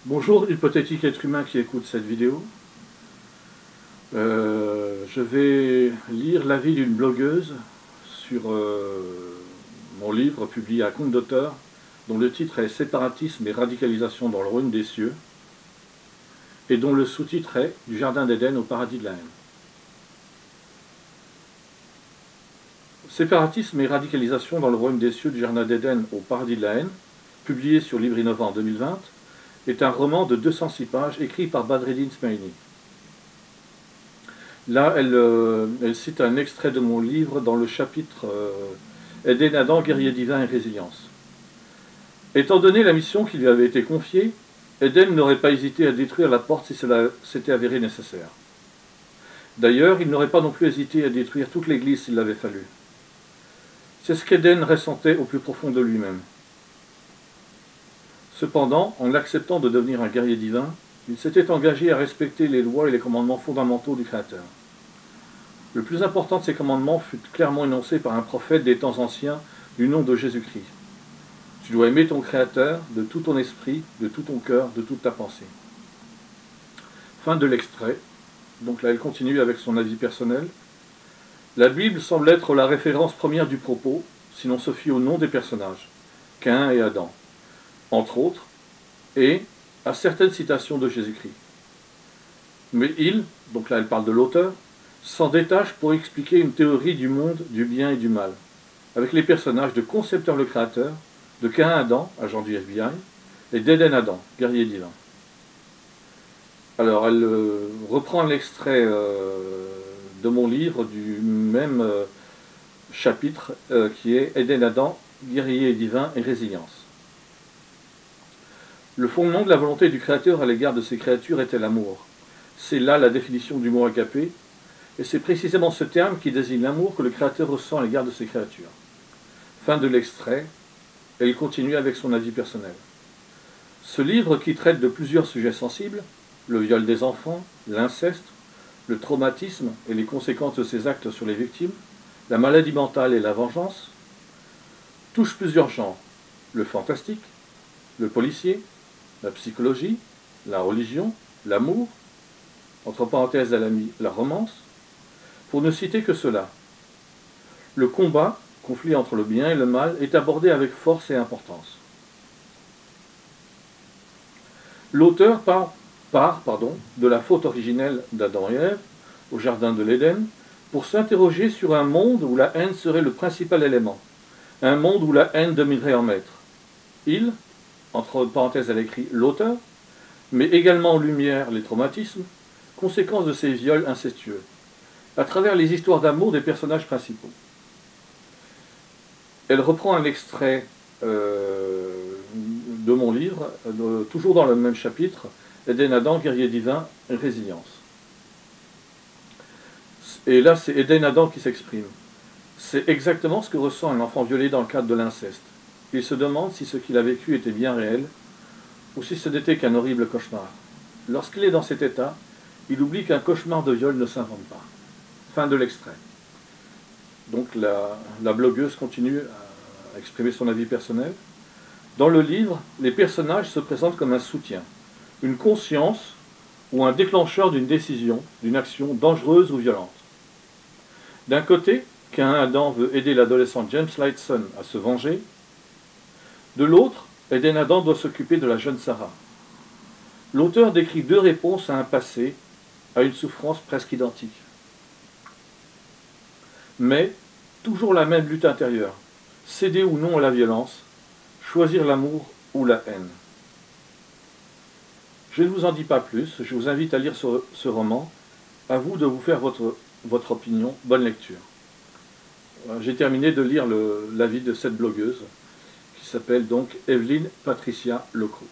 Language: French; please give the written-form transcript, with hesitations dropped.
Bonjour, hypothétique être humain qui écoute cette vidéo. Je vais lire l'avis d'une blogueuse sur mon livre publié à compte d'auteur, dont le titre est Séparatisme et radicalisation dans le royaume des cieux, et dont le sous-titre est Du jardin d'Éden au paradis de la haine. Séparatisme et radicalisation dans le royaume des cieux, du jardin d'Éden au paradis de la haine, publié sur Livre Innova en 2020, est un roman de 206 pages écrit par Badreddine Smaili. Là, elle cite un extrait de mon livre dans le chapitre Éden Adam, guerrier divin et résilience. Étant donné la mission qui lui avait été confiée, Éden n'aurait pas hésité à détruire la porte si cela s'était avéré nécessaire. D'ailleurs, il n'aurait pas non plus hésité à détruire toute l'église s'il l'avait fallu. C'est ce qu'Éden ressentait au plus profond de lui-même. Cependant, en acceptant de devenir un guerrier divin, il s'était engagé à respecter les lois et les commandements fondamentaux du Créateur. Le plus important de ces commandements fut clairement énoncé par un prophète des temps anciens du nom de Jésus-Christ. Tu dois aimer ton Créateur de tout ton esprit, de tout ton cœur, de toute ta pensée. Fin de l'extrait. Donc là, elle continue avec son avis personnel. La Bible semble être la référence première du propos, si l'on se fie au nom des personnages, Caïn et Adam, entre autres, et à certaines citations de Jésus-Christ. Mais il, donc là elle parle de l'auteur, s'en détache pour expliquer une théorie du monde, du bien et du mal, avec les personnages de Concepteur le Créateur, de Caïn Adam, agent du FBI, et d'Éden Adam, guerrier divin. Alors elle reprend l'extrait de mon livre du même chapitre qui est Éden Adam, guerrier divin et résilience. Le fondement de la volonté du Créateur à l'égard de ses créatures était l'amour. C'est là la définition du mot agapé, et c'est précisément ce terme qui désigne l'amour que le Créateur ressent à l'égard de ses créatures. Fin de l'extrait, et il continue avec son avis personnel. Ce livre, qui traite de plusieurs sujets sensibles, le viol des enfants, l'inceste, le traumatisme et les conséquences de ces actes sur les victimes, la maladie mentale et la vengeance, touche plusieurs genres, le fantastique, le policier, la psychologie, la religion, l'amour, entre parenthèses elle a mis la romance, pour ne citer que cela. Le combat, conflit entre le bien et le mal, est abordé avec force et importance. L'auteur part de la faute originelle d'Adam et Ève, au jardin de l'Éden, pour s'interroger sur un monde où la haine serait le principal élément, un monde où la haine dominerait en maître. Il, entre parenthèses elle écrit l'auteur, mais également en lumière les traumatismes, conséquences de ces viols incestueux, à travers les histoires d'amour des personnages principaux. Elle reprend un extrait de mon livre, toujours dans le même chapitre, Éden Adam, guerrier divin et résilience. Et là, c'est Éden Adam qui s'exprime. C'est exactement ce que ressent un enfant violé dans le cadre de l'inceste. Il se demande si ce qu'il a vécu était bien réel, ou si ce n'était qu'un horrible cauchemar. Lorsqu'il est dans cet état, il oublie qu'un cauchemar de viol ne s'invente pas. Fin de l'extrait. Donc la blogueuse continue à exprimer son avis personnel. Dans le livre, les personnages se présentent comme un soutien, une conscience ou un déclencheur d'une décision, d'une action dangereuse ou violente. D'un côté, Caïn Adam veut aider l'adolescent James Lightson à se venger. De l'autre, Éden Adam doit s'occuper de la jeune Sarah. L'auteur décrit deux réponses à un passé, à une souffrance presque identique. Mais toujours la même lutte intérieure, céder ou non à la violence, choisir l'amour ou la haine. Je ne vous en dis pas plus, je vous invite à lire ce roman, à vous de vous faire votre opinion, bonne lecture. J'ai terminé de lire l'avis de cette blogueuse, qui s'appelle donc Evelyne Patricia Locro.